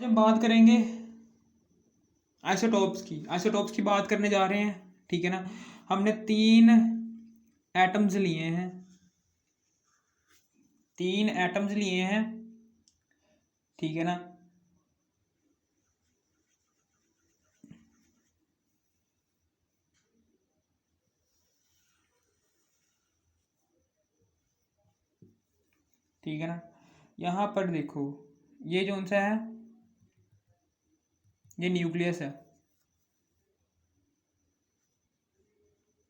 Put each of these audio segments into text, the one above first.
आज हम बात करेंगे आइसोटोप्स की बात करने जा रहे हैं। ठीक है ना। हमने 3 एटम्स लिए हैं, 3 एटम्स लिए हैं। ठीक है ना। ठीक है ना। यहाँ पर देखो, ये जो सा है, ये न्यूक्लियस है।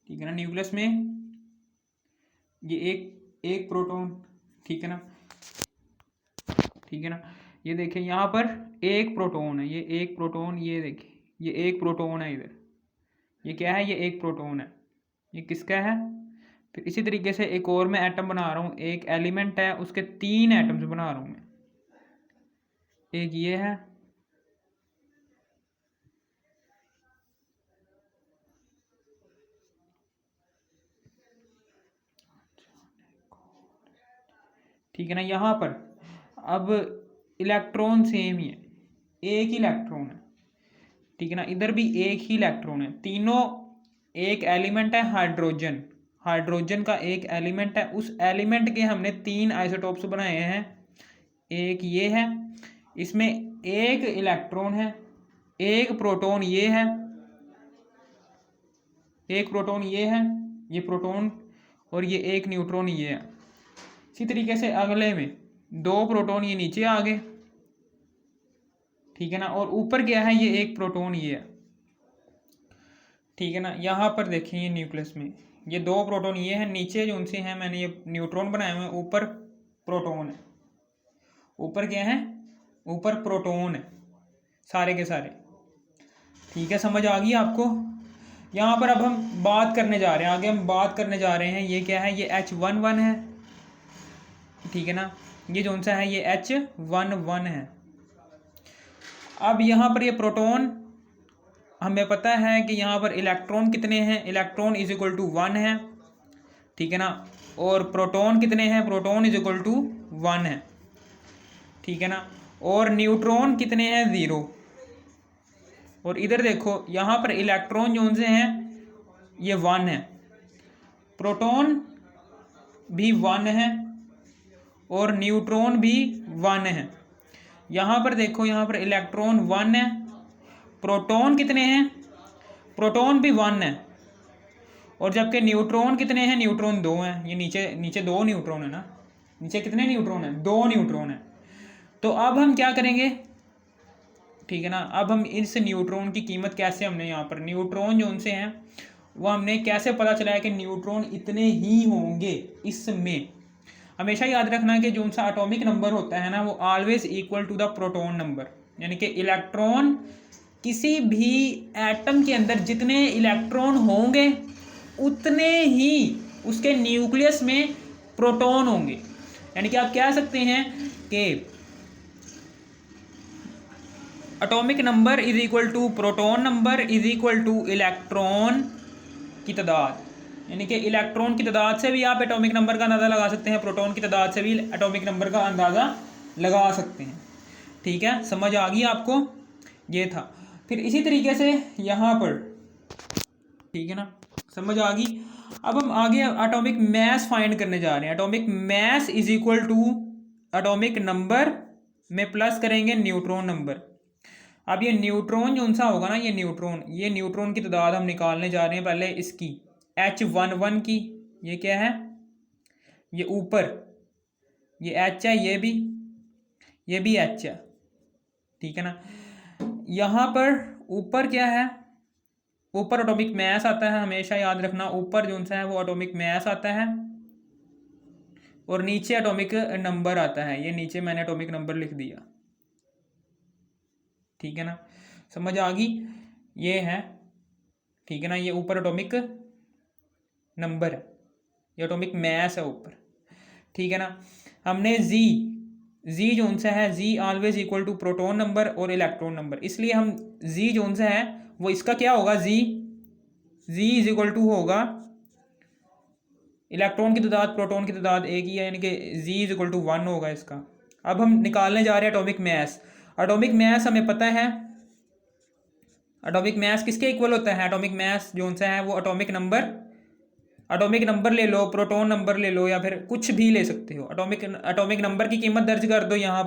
ठीक है ना। न्यूक्लियस में ये एक प्रोटॉन। ठीक है ना। ठीक है ना। ये देखें, यहाँ पर एक प्रोटॉन है, ये एक प्रोटॉन, ये देखें, ये एक प्रोटॉन है इधर। ये क्या है? ये एक प्रोटॉन है। ये किसका है? फिर इसी तरीके से एक और मैं एटम बना रहा हूँ, एक एलिमेंट है, उसके 3 एटम्स बना रहा हूँ मैं। एक ये है, ठीक है ना। यहाँ पर अब इलेक्ट्रॉन सेम ही है, एक ही इलेक्ट्रॉन है। ठीक है ना। इधर भी एक ही इलेक्ट्रॉन है, तीनों एक एलिमेंट है हाइड्रोजन। हाइड्रोजन का एक एलिमेंट है, उस एलिमेंट के हमने 3 आइसोटोप्स बनाए हैं। एक ये है, इसमें एक इलेक्ट्रॉन है, एक प्रोटॉन ये है, एक प्रोटॉन ये है, ये प्रोटॉन, और ये एक न्यूट्रॉन ये है। इसी तरीके से अगले में 2 प्रोटॉन ये नीचे आ गए। ठीक है ना। और ऊपर क्या है? ये एक प्रोटॉन ये है। ठीक है ना। यहाँ पर देखिए, ये न्यूक्लियस में ये 2 प्रोटॉन ये हैं, नीचे जो उनसे हैं मैंने ये न्यूट्रॉन बनाए हुए हैं, ऊपर प्रोटॉन है। ऊपर क्या है? ऊपर प्रोटॉन है, सारे के सारे। ठीक है, समझ आ गई आपको? यहाँ पर अब हम बात करने जा रहे हैं, आगे हम बात करने जा रहे हैं, ये क्या है? ये H11 है। ठीक है ना। ये जो सा है ये H11 है। अब यहाँ पर ये प्रोटॉन, हमें पता है कि यहाँ पर इलेक्ट्रॉन कितने हैं? इलेक्ट्रॉन इज इक्वल टू 1 है। ठीक है ना। और प्रोटॉन कितने हैं? प्रोटॉन इज इक्वल टू 1 है। ठीक है ना। और न्यूट्रॉन कितने हैं? 0। और इधर देखो, यहाँ पर इलेक्ट्रॉन जो से हैं ये 1 है, प्रोटॉन भी 1 है, और न्यूट्रॉन भी 1 है। यहाँ पर देखो, यहाँ पर इलेक्ट्रॉन 1 है, प्रोटॉन कितने हैं? प्रोटॉन भी 1 है, और जबकि न्यूट्रॉन कितने हैं? न्यूट्रॉन 2 हैं। ये नीचे 2 न्यूट्रॉन है ना। नीचे कितने न्यूट्रॉन है? 2 न्यूट्रॉन है। तो अब हम क्या करेंगे? ठीक है ना। अब हम इस न्यूट्रॉन की कीमत कैसे, हमने यहाँ पर न्यूट्रॉन जो उनसे हैं वो हमने कैसे पता चला है कि न्यूट्रॉन इतने ही होंगे इसमें? हमेशा याद रखना कि जो सा एटॉमिक नंबर होता है ना, वो always equal to the proton number. यानी कि इलेक्ट्रॉन, किसी भी एटम के अंदर जितने इलेक्ट्रॉन होंगे उतने ही उसके न्यूक्लियस में प्रोटॉन होंगे। यानी कि आप कह सकते हैं कि atomic number is equal to proton number is equal to electron की तादाद। यानी कि इलेक्ट्रॉन की तादाद से भी आप एटॉमिक नंबर का अंदाज़ा लगा सकते हैं, प्रोटॉन की तादाद से भी एटॉमिक नंबर का अंदाज़ा लगा सकते हैं। ठीक है, समझ आ गई आपको? ये था। फिर इसी तरीके से यहाँ पर, ठीक है ना, समझ आ गई। अब हम आगे एटॉमिक मैस फाइंड करने जा रहे हैं। Atomic mass is equal to atomic number में प्लस करेंगे न्यूट्रॉन नंबर। अब ये न्यूट्रॉन जो सा होगा ना, ये न्यूट्रॉन की तादाद हम निकालने जा रहे हैं पहले इसकी, H11 की। ये क्या है? ये ऊपर ये H है, ये भी H है। ठीक है ना। यहाँ पर ऊपर क्या है? ऊपर एटॉमिक मैस आता है, हमेशा याद रखना, ऊपर जो सा है वो एटॉमिक मैस आता है, और नीचे एटॉमिक नंबर आता है। ये नीचे मैंने एटॉमिक नंबर लिख दिया। ठीक है ना, समझ आ गई? ये है। ठीक है ना। ये ऊपर एटॉमिक नंबर है, ये एटॉमिक मैस है ऊपर। ठीक है ना। हमने जी जो सा है, G always equal to proton number और इलेक्ट्रॉन नंबर, इसलिए हम जी जो सा है वो इसका क्या होगा? जी इज इक्वल टू होगा इलेक्ट्रॉन की तादाद प्रोटॉन की तादाद एक ही है, यानी कि जी इज इक्वल टू 1 होगा इसका। अब हम निकालने जा रहे हैं एटॉमिक मैस। एटॉमिक मास हमें पता है, एटॉमिक मास किसके इक्वल होता है, एटॉमिक मास जो सा है वो एटॉमिक नंबर ले लो, प्रोटॉन नंबर ले लो, या फिर कुछ भी ले सकते हो। एटॉमिक नंबर की कीमत दर्ज कर दो यहाँ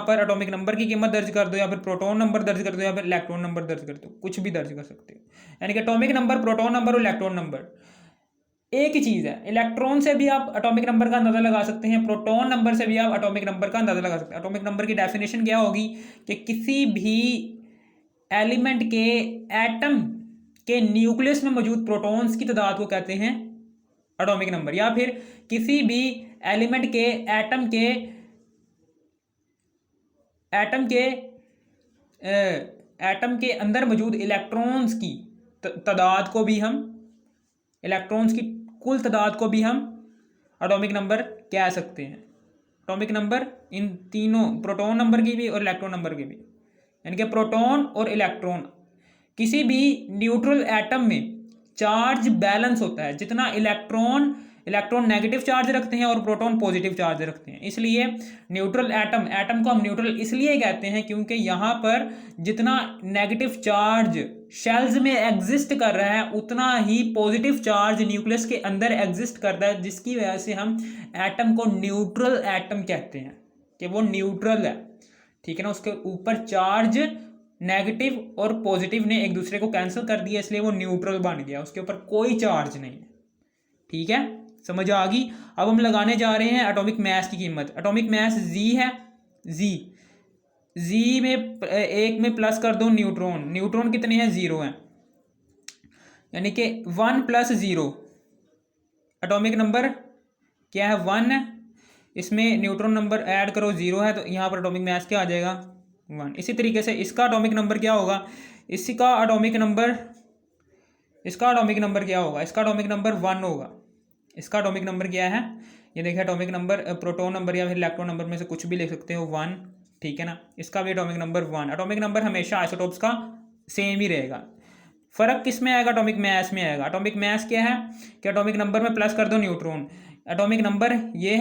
पर एटॉमिक नंबर की कीमत दर्ज कर दो, या फिर प्रोटॉन नंबर दर्ज कर दो, या फिर इलेक्ट्रॉन नंबर दर्ज कर दो, कुछ भी दर्ज कर सकते हो। यानी कि एटॉमिक नंबर, प्रोटॉन नंबर और इलेक्ट्रॉन नंबर एक ही चीज़ है। इलेक्ट्रॉन से भी आप एटॉमिक नंबर का अंदाजा लगा सकते हैं, प्रोटॉन नंबर से भी आप एटॉमिक नंबर का अंदाजा लगा सकते हैं। एटॉमिक नंबर की डेफिनेशन क्या होगी कि किसी भी एलिमेंट के एटम के न्यूक्लियस में मौजूद प्रोटॉन्स की तादाद को कहते हैं एटॉमिक नंबर, या फिर किसी भी एलिमेंट के एटम के अंदर मौजूद इलेक्ट्रॉन्स की तादाद को भी हम, इलेक्ट्रॉन्स की कुल तादाद को भी हम एटॉमिक नंबर कह सकते हैं। एटॉमिक नंबर इन तीनों, प्रोटॉन नंबर की भी और इलेक्ट्रॉन नंबर की भी, यानी कि प्रोटॉन और इलेक्ट्रॉन, किसी भी न्यूट्रल एटम में चार्ज बैलेंस होता है, जितना इलेक्ट्रॉन नेगेटिव चार्ज रखते हैं और प्रोटॉन पॉजिटिव चार्ज रखते हैं। इसलिए न्यूट्रल एटम को हम न्यूट्रल इसलिए कहते हैं क्योंकि यहाँ पर जितना नेगेटिव चार्ज शेल्स में एग्जिस्ट कर रहा है उतना ही पॉजिटिव चार्ज न्यूक्लियस के अंदर एग्जिस्ट करता है, जिसकी वजह से हम एटम को न्यूट्रल एटम कहते हैं कि वो न्यूट्रल है। ठीक है ना, उसके ऊपर चार्ज नेगेटिव और पॉजिटिव ने एक दूसरे को कैंसिल कर दिया, इसलिए वो न्यूट्रल बन गया, उसके ऊपर कोई चार्ज नहीं है। ठीक है, समझ आ गई। अब हम लगाने जा रहे हैं एटॉमिक मास की कीमत। एटॉमिक मास जी है, जी में एक में प्लस कर दो न्यूट्रॉन कितने हैं, 0 हैं, यानी कि 1 + 0 एटॉमिक नंबर क्या है, 1 है। इसमें न्यूट्रॉन नंबर ऐड करो, 0 है, तो यहाँ पर एटॉमिक मास क्या आ जाएगा, 1। इसी तरीके से इसका एटॉमिक नंबर क्या होगा, इसका एटॉमिक नंबर क्या होगा, इसका एटॉमिक नंबर 1 होगा। इसका एटॉमिक नंबर क्या है, ये देखिए एटॉमिक नंबर, प्रोटॉन नंबर या फिर इलेक्ट्रॉन नंबर में से कुछ भी ले सकते हो, 1। ठीक है ना, इसका भी एटॉमिक नंबर 1। एटॉमिक नंबर हमेशा आइसोटोप्स का सेम ही रहेगा। फर्क किस में आएगा, एटॉमिक मास में आएगा। एटॉमिक मास क्या है कि एटॉमिक नंबर में प्लस कर दो न्यूट्रॉन, एटॉमिक नंबर ये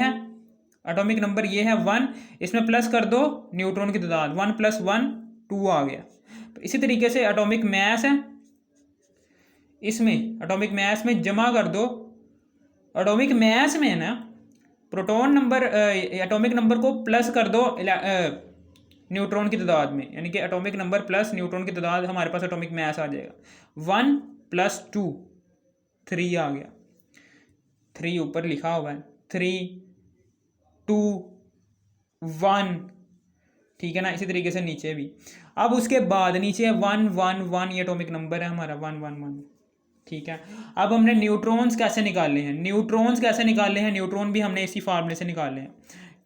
है 1, इसमें प्लस कर दो न्यूट्रॉन की तादाद, 1 + 1 2 आ गया। तो इसी तरीके से एटॉमिक मास है, इसमें एटॉमिक मास में जमा कर दो, एटॉमिक मास में ना प्रोटॉन नंबर, एटॉमिक नंबर को प्लस कर दो न्यूट्रॉन की तादाद में, यानी कि एटॉमिक नंबर प्लस न्यूट्रॉन की तादाद, हमारे पास एटॉमिक मास आ जाएगा। 1 + 2 3 आ गया, 3 ऊपर लिखा हुआ है, 3 2 1। ठीक है ना, इसी तरीके से नीचे भी। अब उसके बाद नीचे 1 1 1, ये एटॉमिक नंबर है हमारा, 1 1 1। ठीक है, अब हमने न्यूट्रॉन्स कैसे निकाले हैं, न्यूट्रॉन भी हमने इसी फार्मूले से निकाले हैं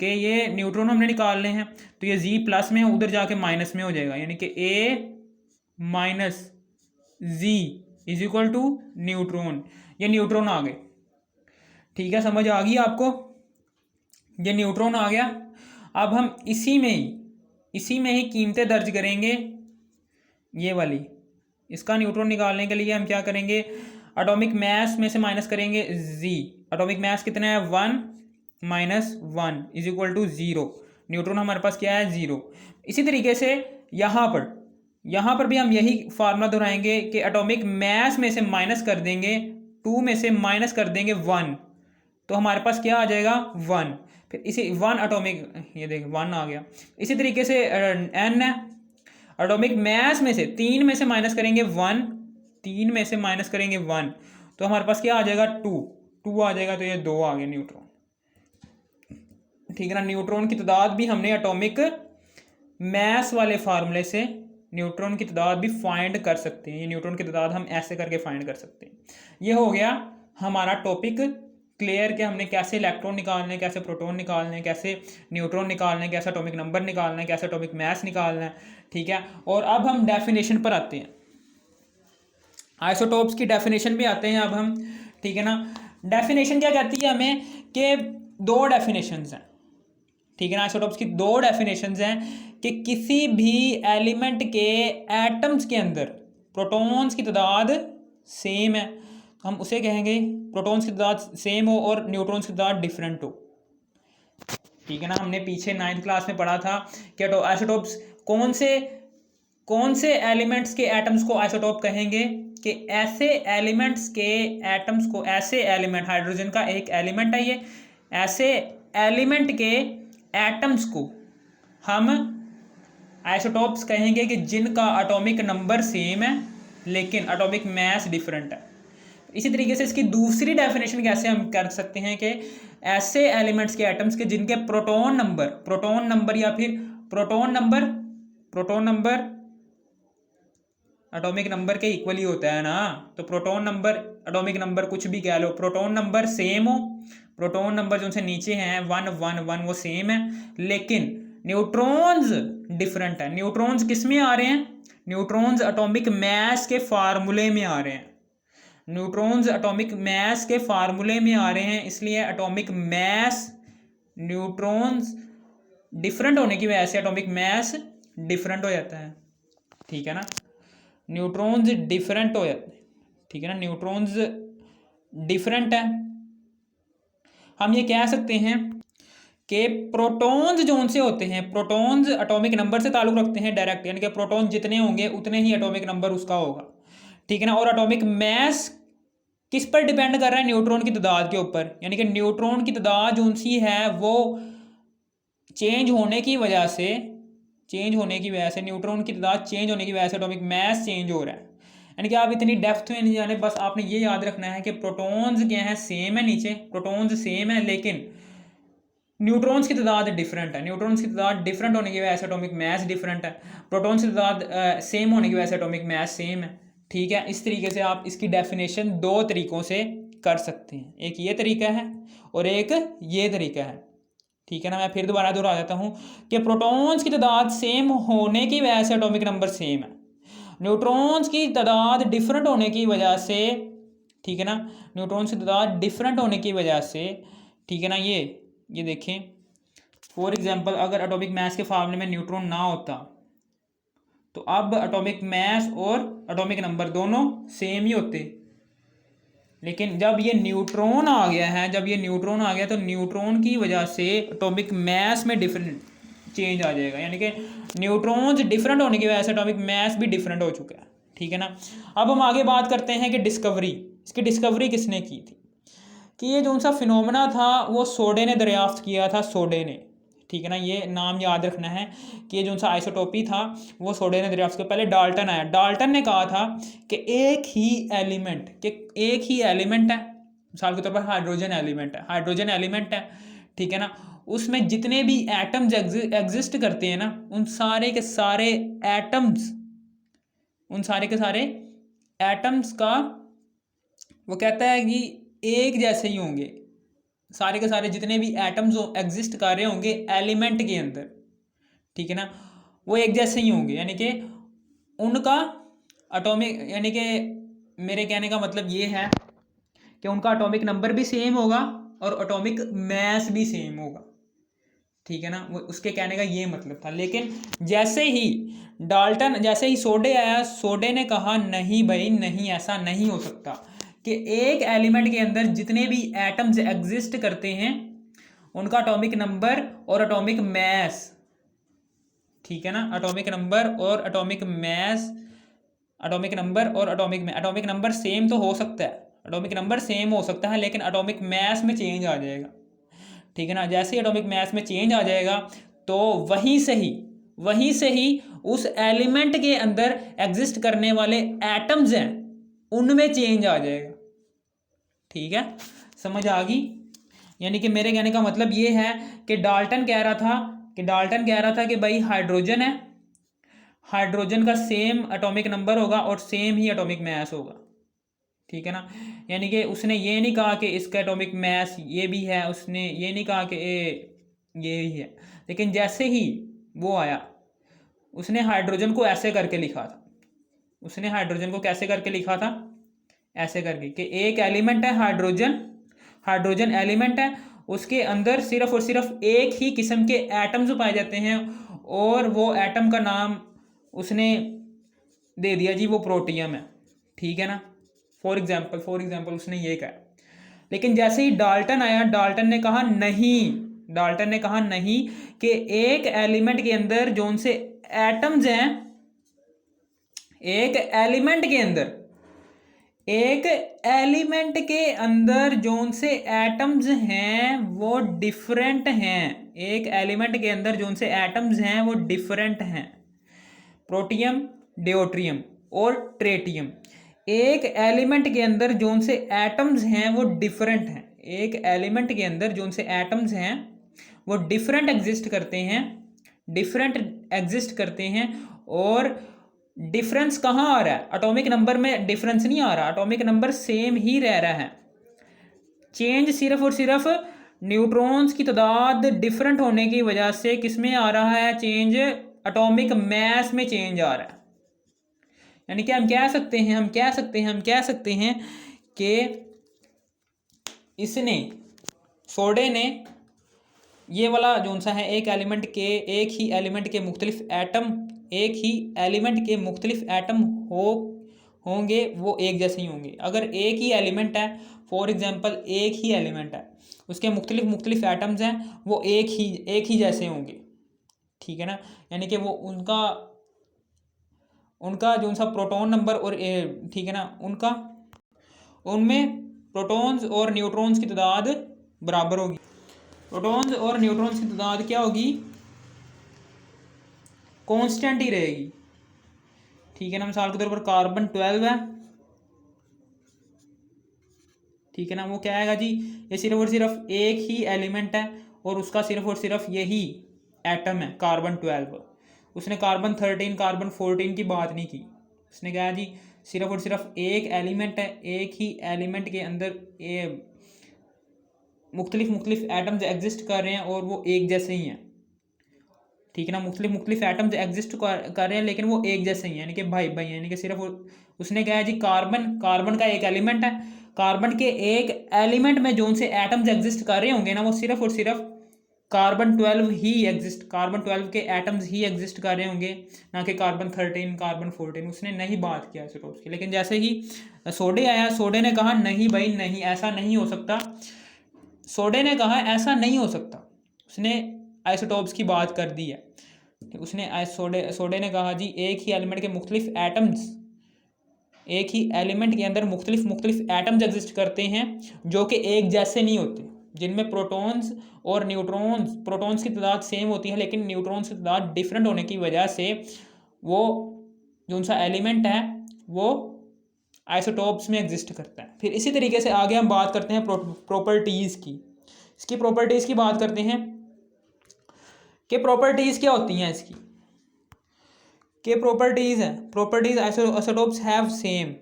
कि ये न्यूट्रॉन हमने निकालने हैं, तो ये जी प्लस में उधर जाके माइनस में हो जाएगा, यानी कि A - Z = न्यूट्रॉन। ये न्यूट्रॉन आ गए। ठीक है, समझ आ गई आपको, ये न्यूट्रॉन आ गया। अब हम इसी में ही कीमतें दर्ज करेंगे, ये वाली। इसका न्यूट्रॉन निकालने के लिए हम क्या करेंगे, एटॉमिक मास में से माइनस करेंगे जी। एटॉमिक मास कितना है, 1 - 1 = 0। न्यूट्रॉन हमारे पास क्या है, 0। इसी तरीके से यहाँ पर भी हम यही फार्मूला दोहराएंगे कि एटॉमिक मास में से माइनस कर देंगे 2 में से माइनस कर देंगे 1, तो हमारे पास क्या आ जाएगा, 1। फिर इसी 1 एटॉमिक, ये देख 1 आ गया। इसी तरीके से n है, एटॉमिक मास में से 3 में से माइनस करेंगे 1, 3 में से माइनस करेंगे 1, तो हमारे पास क्या आ जाएगा, 2 आ जाएगा, तो ये 2 आ गए न्यूट्रॉन। ठीक है ना, न्यूट्रॉन की तादाद भी हमने एटॉमिक मास वाले फार्मूले से न्यूट्रॉन की तादाद भी फाइंड कर सकते हैं। ये न्यूट्रॉन की तादाद हम ऐसे करके फाइंड कर सकते हैं। ये हो गया हमारा टॉपिक क्लियर कि हमने कैसे इलेक्ट्रॉन निकालने, कैसे प्रोटॉन निकालने, कैसे न्यूट्रॉन निकालने, कैसे एटॉमिक नंबर निकालना है, कैसे एटॉमिक मास निकालना है। ठीक है, और अब हम डेफिनेशन पर आते हैं, आइसोटोप्स की डेफिनेशन पे आते हैं अब हम। ठीक है ना, डेफिनेशन क्या कहती है हमें कि 2 डेफिनेशंस हैं। ठीक है ना, आइसोटोप्स की 2 डेफिनेशंस हैं कि किसी भी एलिमेंट के एटम्स के अंदर प्रोटॉन्स की तादाद सेम है, हम उसे कहेंगे प्रोटॉन्स की तादाद सेम हो और न्यूट्रॉन्स की तादाद डिफरेंट हो। ठीक है ना। हमने पीछे 9th क्लास में पढ़ा था कि आइसोटोप्स कौन से एलिमेंट्स के एटम्स को आइसोटोप कहेंगे, कि ऐसे एलिमेंट्स के एटम्स को, ऐसे एलिमेंट, हाइड्रोजन का एक एलिमेंट है ये, ऐसे एलिमेंट के एटम्स को हम आइसोटोप्स कहेंगे कि जिनका एटॉमिक नंबर सेम है लेकिन एटॉमिक मास डिफरेंट है। इसी तरीके से इसकी दूसरी डेफिनेशन कैसे हम कर सकते हैं कि ऐसे एलिमेंट्स के एटम्स के जिनके प्रोटॉन नंबर या फिर प्रोटॉन नंबर एटॉमिक नंबर के इक्वल ही होता है ना, तो प्रोटॉन नंबर एटॉमिक नंबर कुछ भी कह लो, प्रोटॉन नंबर सेम हो, प्रोटॉन नंबर जो उनसे नीचे हैं 1 1 1 वो सेम है, लेकिन न्यूट्रॉन्स डिफरेंट है। न्यूट्रॉन्स किस में आ रहे हैं, न्यूट्रॉन्स एटॉमिक मास के फार्मूले में आ रहे हैं, न्यूट्रॉन्स एटॉमिक मास के फार्मूले में आ रहे हैं, इसलिए एटॉमिक मास, न्यूट्रॉन्स डिफरेंट होने की वजह से एटॉमिक मास डिफरेंट हो जाता है। ठीक है ना, न्यूट्रॉन्स डिफरेंट हो जाते हैं। ठीक है ना, न्यूट्रॉन्स डिफरेंट है। हम ये कह सकते हैं कि प्रोटॉन्स जो उनसे होते हैं, प्रोटॉन्स एटॉमिक नंबर से ताल्लुक रखते हैं डायरेक्ट, यानी कि प्रोटॉन जितने होंगे उतने ही एटॉमिक नंबर उसका होगा। ठीक है ना, और एटॉमिक मास किस पर डिपेंड कर रहा है, न्यूट्रॉन की तादाद के ऊपर, यानी कि न्यूट्रॉन की तादाद जो उनसी है वो चेंज होने की वजह से न्यूट्रॉन की तादाद चेंज होने की वजह से एटॉमिक मास चेंज हो रहा है। यानी कि आप इतनी डेप्थ में नहीं जाने, बस आपने ये याद रखना है कि प्रोटॉन्स क्या है, सेम है, नीचे प्रोटॉन्स सेम है लेकिन न्यूट्रॉन्स की तादाद डिफरेंट है। न्यूट्रॉन्स की तादाद डिफरेंट होने की वजह से एटॉमिक मास डिफरेंट है, प्रोटॉन्स की तादाद सेम होने की वजह से एटॉमिक मास सेम है। ठीक है, इस तरीके से आप इसकी डेफिनेशन दो तरीकों से कर सकते हैं, एक ये तरीका है और एक ये तरीका है। ठीक है ना, मैं फिर दोबारा दोहरा देता हूँ कि प्रोटॉन्स की तादाद सेम होने की वजह से एटॉमिक नंबर सेम है, न्यूट्रॉन्स की तादाद डिफरेंट होने की वजह से, ठीक है ना, न्यूट्रॉन्स की तादाद डिफरेंट होने की वजह से, ठीक है ना, ये देखें फॉर एग्जांपल अगर एटॉमिक मास के फार्मूले में न्यूट्रॉन ना होता तो अब एटॉमिक मास और एटॉमिक नंबर दोनों सेम ही होते, लेकिन जब ये न्यूट्रॉन आ गया तो न्यूट्रॉन की वजह से एटॉमिक मास में डिफरेंट चेंज आ जाएगा, यानी कि न्यूट्रॉन्स डिफरेंट होने की वजह से एटॉमिक मास भी डिफरेंट हो चुका है। ठीक है ना, अब हम आगे बात करते हैं कि इसकी डिस्कवरी किसने की थी, कि ये जो सा फिनोमेना था वो सोडे ने दरियाफ्त किया था, सोडे ने। ठीक है ना, ये नाम याद रखना है कि ये जो सा आइसोटोपी था वो सोडे ने दरियाफ्त किया। पहले डाल्टन आया, डाल्टन ने कहा था कि एक ही एलिमेंट है, मिसाल के तौर पर हाइड्रोजन एलिमेंट है, ठीक है ना, उसमें जितने भी एटम्स एग्जिस्ट करते हैं ना, उन सारे के सारे एटम्स का वो कहता है कि एक जैसे ही होंगे, सारे के सारे जितने भी एटम्स एग्जिस्ट कर रहे होंगे एलिमेंट के अंदर, ठीक है ना, वो एक जैसे ही होंगे, यानी कि उनका एटॉमिक, यानी कि मेरे कहने का मतलब ये है कि उनका एटॉमिक नंबर भी सेम होगा और एटॉमिक मास भी सेम होगा। ठीक है ना, वो उसके कहने का ये मतलब था। लेकिन जैसे ही सोडे आया, सोडे ने कहा नहीं भाई नहीं, ऐसा नहीं हो सकता कि एक एलिमेंट के अंदर जितने भी एटम्स एग्जिस्ट करते हैं उनका एटॉमिक नंबर और एटॉमिक मास, ठीक है ना, एटॉमिक नंबर और एटॉमिक नंबर सेम तो हो सकता है, एटॉमिक नंबर सेम हो सकता है लेकिन एटॉमिक मास में चेंज आ जाएगा। ठीक है ना, जैसे ही एटॉमिक मास में चेंज आ जाएगा तो वहीं से ही उस एलिमेंट के अंदर एग्जिस्ट करने वाले एटम्स हैं उनमें चेंज आ जाएगा। ठीक है, समझ आ गई। यानी कि मेरे कहने का मतलब ये है कि डाल्टन कह रहा था कि भाई हाइड्रोजन है, हाइड्रोजन का सेम एटॉमिक नंबर होगा और सेम ही एटॉमिक मास होगा। ठीक है ना, यानी कि उसने ये नहीं कहा कि इसका एटॉमिक मास ये भी है, उसने ये नहीं कहा कि ये ही है, लेकिन जैसे ही वो आया उसने हाइड्रोजन को ऐसे करके लिखा था, ऐसे करके कि एक एलिमेंट है हाइड्रोजन एलिमेंट है, उसके अंदर सिर्फ और सिर्फ एक ही किस्म के एटम्स पाए जाते हैं और वो एटम का नाम उसने दे दिया जी वो प्रोटियम है। ठीक है ना, फॉर एग्जाम्पल उसने ये कहा। लेकिन जैसे ही डाल्टन आया, डाल्टन ने कहा नहीं, डाल्टन ने कहा नहीं कि एक एलिमेंट के अंदर जोन से एटम्स हैं, एक एलिमेंट के अंदर जोन से एटम्स हैं वो डिफरेंट हैं, एक एलिमेंट के अंदर जोन से एटम्स हैं वो डिफरेंट हैं। प्रोटियम, ड्यूटेरियम और ट्रेटियम, एक एलिमेंट के अंदर जोन से एटम्स हैं वो डिफरेंट हैं, एक एलिमेंट के अंदर जोन से एटम्स हैं वो डिफरेंट एग्जिस्ट करते हैं। और डिफरेंस कहाँ आ रहा है? एटॉमिक नंबर में डिफरेंस नहीं आ रहा, एटॉमिक नंबर सेम ही रह रहा है। चेंज सिर्फ और सिर्फ न्यूट्रॉन्स की तादाद डिफरेंट होने की वजह से किस में आ रहा है? चेंज एटॉमिक मैस में चेंज आ रहा है। यानी कि हम कह सकते हैं कि इसने, सोडे ने, ये वाला जोन सा है एक ही एलिमेंट के मुख्तलिफ एटम होंगे वो एक जैसे ही होंगे। अगर एक ही एलिमेंट है, फॉर एग्जांपल एक ही एलिमेंट है, उसके मुख्तलिफ एटम्स हैं, वो एक ही जैसे होंगे, ठीक है ना। यानी कि वो उनका जो सा प्रोटॉन नंबर और ठीक है ना, उनमें प्रोटॉन्स और न्यूट्रॉन्स की तादाद बराबर होगी। प्रोटॉन्स और न्यूट्रॉन्स की तादाद क्या होगी? कांस्टेंट ही रहेगी, ठीक है ना। मिसाल के तौर पर कार्बन 12 है, ठीक है ना, वो क्या आएगा जी? ये सिर्फ और सिर्फ एक ही एलिमेंट है और उसका सिर्फ और सिर्फ यही एटम है कार्बन 12। उसने कार्बन 13, कार्बन 14 की बात नहीं की, उसने कहा जी सिर्फ और सिर्फ एक एलिमेंट है, एक ही एलिमेंट के अंदर मुख्तलिफ एटम्स एग्जिस्ट कर रहे हैं और वो एक जैसे ही हैं, ठीक है ना। मुख्तलिफ एटम्स एग्जिस्ट कर रहे हैं लेकिन वो एक जैसे ही हैं, यानी कि भाई यानी कि सिर्फ उसने कहा जी कार्बन का एक एलिमेंट है, कार्बन के एक एलिमेंट में जो उनसे एटम्स एग्जिस्ट कर रहे होंगे ना, वो सिर्फ और सिर्फ कार्बन 12 के एटम्स ही एग्जिस्ट कर रहे होंगे, ना कि कार्बन 13, कार्बन 14। उसने नहीं बात किया आइसोटोप्स की। लेकिन जैसे ही सोडे आया, सोडे ने कहा नहीं भाई नहीं, ऐसा नहीं हो सकता। उसने आइसोटोप्स की बात कर दी है। सोडे ने कहा जी एक ही एलिमेंट के अंदर मुख्तलिफ एटम्स एग्जिस्ट करते हैं जो कि एक जैसे नहीं होते, जिनमें प्रोटॉन्स और न्यूट्रॉन्स, प्रोटॉन्स की तादाद सेम होती है लेकिन न्यूट्रॉन्स की तादाद डिफरेंट होने की वजह से वो जो सा एलिमेंट है वो आइसोटोप्स में एग्जिस्ट करता है। फिर इसी तरीके से आगे हम बात करते हैं प्रॉपर्टीज़ की। इसकी प्रॉपर्टीज़ की बात करते हैं कि प्रॉपर्टीज़ क्या होती हैं इसकी, के प्रॉपर्टीज़ आइसोटोप्स हैव सेम,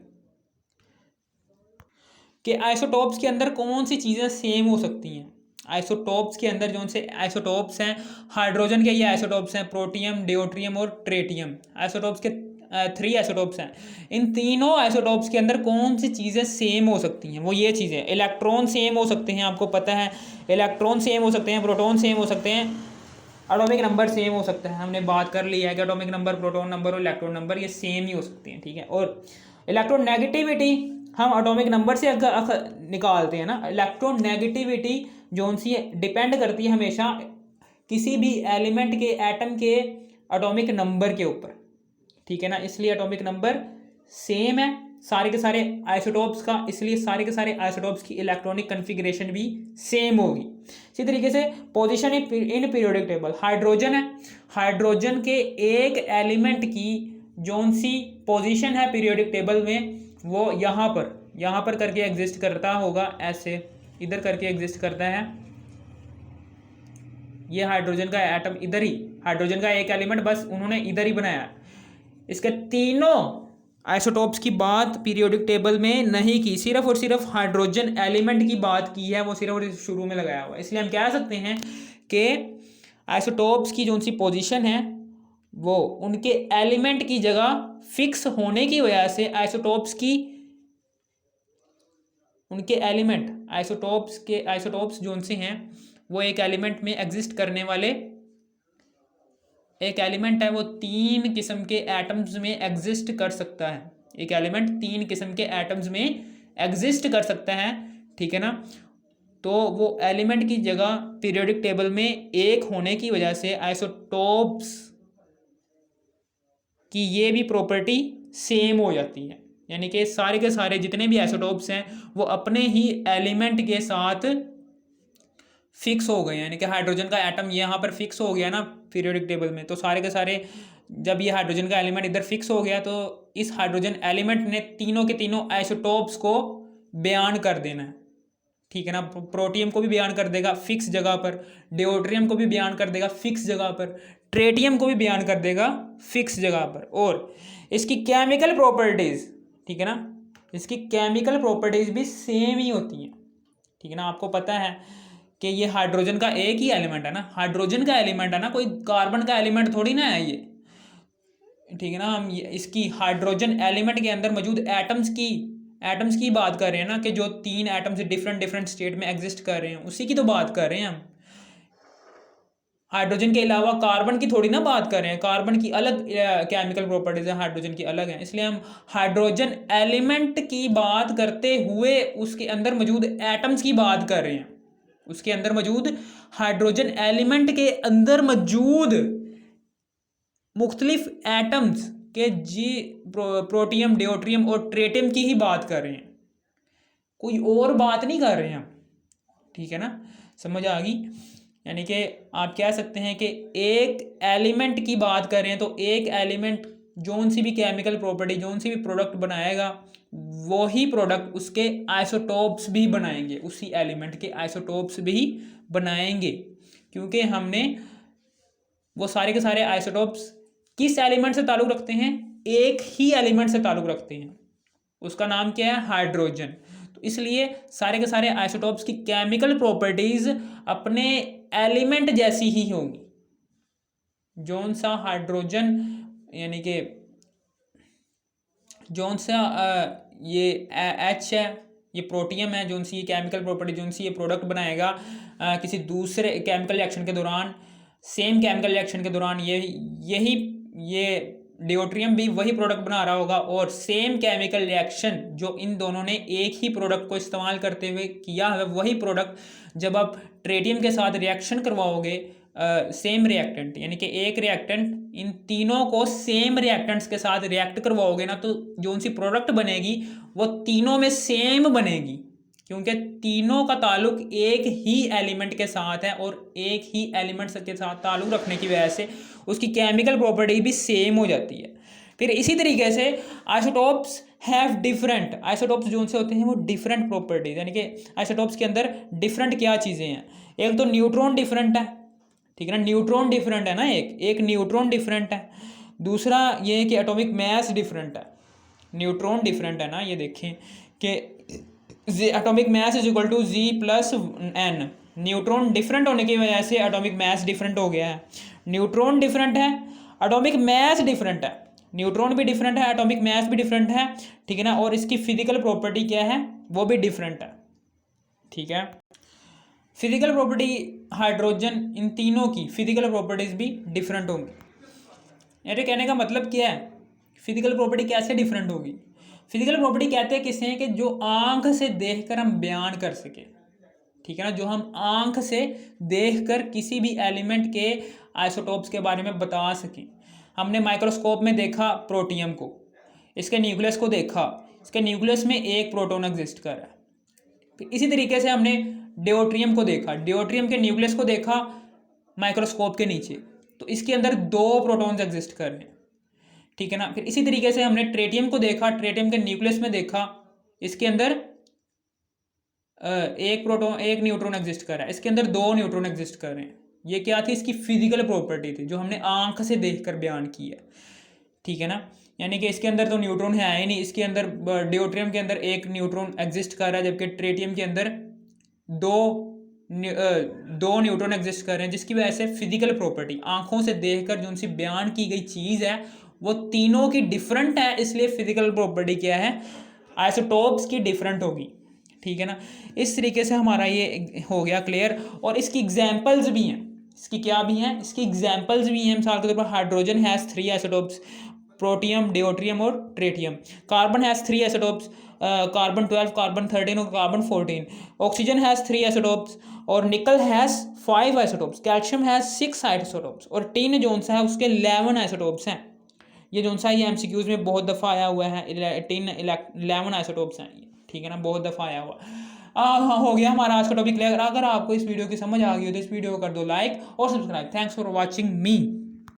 कि आइसोटोप्स के अंदर कौन सी चीज़ें सेम हो सकती हैं। आइसोटोप्स के अंदर जो से आइसोटोप्स हैं, हाइड्रोजन के ये आइसोटोप्स हैं, प्रोटियम, ड्यूटेरियम और ट्रेटियम। आइसोटोप्स के 3 आइसोटोप्स हैं। इन तीनों आइसोटोप्स के अंदर कौन सी चीज़ें सेम हो सकती हैं? वो ये चीज़ें, इलेक्ट्रॉन सेम हो सकते हैं, आपको पता है इलेक्ट्रॉन सेम हो सकते हैं, प्रोटॉन सेम हो सकते हैं, एटॉमिक नंबर सेम हो सकता है। हमने बात कर ली है कि एटॉमिक नंबर, प्रोटॉन नंबर और इलेक्ट्रॉन नंबर ये सेम ही हो सकते हैं, ठीक है। और इलेक्ट्रोनेगेटिविटी हम एटॉमिक नंबर से निकालते हैं ना। इलेक्ट्रोनेगेटिविटी जो सी डिपेंड करती है हमेशा किसी भी एलिमेंट के, एटम के एटॉमिक नंबर के ऊपर, ठीक है ना। इसलिए एटॉमिक नंबर सेम है सारे के सारे आइसोटोप्स का, इसलिए सारे के सारे आइसोटोप्स की इलेक्ट्रॉनिक कन्फिग्रेशन भी सेम होगी। इसी तरीके से position in periodic table, hydrogen है, हाइड्रोजन के एक एलिमेंट की जोन सी पोजीशन है पीरियोडिक टेबल में, वो यहाँ पर करके एग्जिस्ट करता होगा, ऐसे इधर करके एग्जिस्ट करता है। ये हाइड्रोजन का एटम इधर ही, हाइड्रोजन का एक एलिमेंट बस उन्होंने इधर ही बनाया। इसके तीनों आइसोटोप्स की बात पीरियोडिक टेबल में नहीं की, सिर्फ और सिर्फ हाइड्रोजन एलिमेंट की बात की है, वो सिर्फ और सिर्फ शुरू में लगाया हुआ। इसलिए हम कह सकते हैं कि आइसोटोप्स की जो उनकी पोजीशन है वो उनके एलिमेंट की जगह फिक्स होने की वजह से उनके एलिमेंट आइसोटोप्स जो उनसे हैं वो एक एलिमेंट में एग्जिस्ट करने वाले एक एलिमेंट है, वो 3 किस्म के एटम्स में एग्जिस्ट कर सकता है। एक एलिमेंट 3 किस्म के एटम्स में एग्जिस्ट कर सकता है, ठीक है ना। तो वो एलिमेंट की जगह पीरियोडिक टेबल में एक होने की वजह से आइसोटोप्स की ये भी प्रॉपर्टी सेम हो जाती है, यानी कि सारे के सारे जितने भी आइसोटोप्स हैं वो अपने ही एलिमेंट के साथ फिक्स हो गए, यानी कि हाइड्रोजन का एटम यहाँ पर फिक्स हो गया ना पीरियोडिक टेबल में, तो सारे के सारे जब ये हाइड्रोजन का एलिमेंट इधर फिक्स हो गया तो इस हाइड्रोजन एलिमेंट ने तीनों के तीनों आइसोटोप्स को बयान कर देना है, ठीक है ना। प्रोटियम को भी बयान कर देगा फिक्स जगह पर, ड्यूटेरियम को भी बयान कर देगा फिक्स जगह पर, ट्रेटियम को भी बयान कर देगा फिक्स जगह पर। और इसकी केमिकल प्रॉपर्टीज, ठीक है ना, इसकी केमिकल प्रॉपर्टीज भी सेम ही होती हैं, ठीक है ना। आपको पता है कि ये हाइड्रोजन का एक ही एलिमेंट है ना, हाइड्रोजन का एलिमेंट है ना, कोई कार्बन का एलिमेंट थोड़ी ना है ये, ठीक है ना। हम इसकी हाइड्रोजन एलिमेंट के अंदर मौजूद एटम्स की बात कर रहे हैं ना, कि जो 3 एटम्स डिफरेंट स्टेट में एग्जिस्ट कर रहे हैं, उसी की तो बात कर रहे हैं हम। हाइड्रोजन के अलावा कार्बन की थोड़ी ना बात कर रहे हैं, कार्बन की अलग केमिकल प्रॉपर्टीज है, हाइड्रोजन की अलग है। इसलिए हम हाइड्रोजन एलिमेंट की बात करते हुए उसके अंदर मौजूद एटम्स की बात कर रहे हैं, उसके अंदर मौजूद हाइड्रोजन एलिमेंट के अंदर मौजूद मुख्तलिफ एटम्स के प्रोटियम, ड्यूटेरियम और ट्रेटियम की ही बात कर रहे हैं, कोई और बात नहीं कर रहे हैं हम, ठीक है ना। समझ आ गई? यानी कि आप कह सकते हैं कि एक एलिमेंट की बात कर रहे हैं तो एक एलिमेंट जोन सी भी केमिकल प्रॉपर्टी, जोन सी भी प्रोडक्ट बनाएगा, वही प्रोडक्ट उसके आइसोटोप्स भी बनाएंगे, उसी एलिमेंट के आइसोटोप्स भी बनाएंगे, क्योंकि हमने वो सारे के सारे आइसोटोप्स किस एलिमेंट से ताल्लुक़ रखते हैं, एक ही एलिमेंट से ताल्लुक़ रखते हैं, उसका नाम क्या है, हाइड्रोजन। तो इसलिए सारे के सारे आइसोटोप्स की केमिकल प्रॉपर्टीज अपने एलिमेंट जैसी ही होंगी। जोन सा हाइड्रोजन, यानी कि जोन सा ये H है, ये प्रोटियम है, जोन सी ये केमिकल प्रॉपर्टी, जोन सी ये प्रोडक्ट बनाएगा किसी दूसरे केमिकल रिएक्शन के दौरान, सेम केमिकल रिएक्शन के दौरान ये ड्यूटेरियम भी वही प्रोडक्ट बना रहा होगा, और सेम केमिकल रिएक्शन जो इन दोनों ने एक ही प्रोडक्ट को इस्तेमाल करते हुए किया है, वही प्रोडक्ट जब आप ट्रेटियम के साथ रिएक्शन करवाओगे, सेम रिएक्टेंट, यानी कि एक रिएक्टेंट इन तीनों को सेम रिएक्टेंट्स के साथ रिएक्ट करवाओगे ना, तो जो सी प्रोडक्ट बनेगी वो तीनों में सेम बनेगी, क्योंकि तीनों का ताल्लुक एक ही एलिमेंट के साथ है, और एक ही एलिमेंट के साथ ताल्लुक रखने की वजह से उसकी केमिकल प्रॉपर्टी भी सेम हो जाती है। फिर इसी तरीके से आइसोटोप्स हैव डिफरेंट, आइसोटोप्स जो से होते हैं वो डिफरेंट प्रॉपर्टीज, यानी कि आइसोटोप्स के अंदर डिफरेंट क्या चीज़ें हैं, एक तो न्यूट्रॉन डिफरेंट है, ठीक है ना, न्यूट्रॉन डिफरेंट है ना, एक न्यूट्रॉन डिफरेंट है, दूसरा ये है कि एटॉमिक मैस डिफरेंट है, न्यूट्रॉन डिफरेंट है ना, ये देखें कि atomic mass is equal to Z+N, neutron different होने की वजह से एटॉमिक मैस डिफरेंट हो गया है, न्यूट्रॉन डिफरेंट है, एटॉमिक मैस डिफरेंट है, न्यूट्रॉन भी डिफरेंट है, एटॉमिक मैस भी डिफरेंट है, ठीक है ना, और इसकी फिजिकल प्रॉपर्टी क्या है, वो भी डिफरेंट है, ठीक है। फिजिकल प्रॉपर्टी हाइड्रोजन, इन तीनों की फिजिकल प्रॉपर्टीज भी डिफरेंट होंगी। यानी कहने का मतलब क्या है, फिजिकल प्रॉपर्टी कैसे डिफरेंट होगी, फिजिकल प्रॉपर्टी कहते हैं किसे हैं कि जो आंख से देखकर हम बयान कर सके, ठीक है ना, जो हम आंख से देखकर किसी भी एलिमेंट के आइसोटोप्स के बारे में बता सकें। हमने माइक्रोस्कोप में देखा प्रोटियम को, इसके न्यूक्लियस को देखा, इसके न्यूक्लियस में एक प्रोटॉन एग्जिस्ट कर रहा है। फिर इसी तरीके से हमने ड्यूटेरियम को देखा, ड्यूटेरियम के न्यूक्लियस को देखा माइक्रोस्कोप के नीचे, तो इसके अंदर 2 प्रोटॉन्स एग्जिस्ट कर रहे हैं, ठीक है ना। फिर इसी तरीके से हमने ट्रेटियम को देखा, ट्रेटियम के न्यूक्लियस में देखा, इसके अंदर एक न्यूट्रॉन एग्जिस्ट कर रहा है, इसके अंदर 2 न्यूट्रॉन एग्जिस्ट कर रहे हैं। ये क्या थी, इसकी फिजिकल प्रॉपर्टी थी जो हमने आंख से देखकर बयान की है, ठीक है ना। यानी कि इसके अंदर तो न्यूट्रॉन है ही नहीं, इसके अंदर ड्यूटेरियम के अंदर 1 न्यूट्रॉन एग्जिस्ट कर रहा है, जबकि ट्रेटियम के अंदर 2 न्यूट्रॉन एग्जिस्ट कर रहे हैं, जिसकी वजह से फिजिकल प्रॉपर्टी आंखों से देखकर जो उनसे बयान की गई चीज़ है वो तीनों की डिफरेंट है, इसलिए फिजिकल प्रॉपर्टी क्या है, आइसोटोप्स की डिफरेंट होगी, ठीक है ना। इस तरीके से हमारा ये हो गया क्लियर। और इसकी एग्जांपल्स भी हैं, इसकी क्या भी हैं, इसकी एग्जांपल्स भी हैं। मिसाल के तौर पर hydrogen has 3 isotopes, protium, deuterium और tritium. Carbon has 3 isotopes, carbon 12, carbon 13 और कार्बन 14। ऑक्सीजन हैज़ 3 आइसोटोप्स और निकल has 5 isotopes. Calcium has 6 isotopes और टिन जो सा है उसके 11 आइसोटोप्स हैं। ये जो सा है ये एमसीक्यूज में बहुत दफ़ा आया हुआ है, टिन 11 आइसोटोप्स हैं, ठीक है ना, बहुत दफ़ा आया हुआ। हाँ, हो गया हमारा आज का टॉपिक क्लियर। अगर आपको इस वीडियो की समझ आ गई हो तो इस वीडियो को कर दो लाइक और subscribe. Thanks for watching me.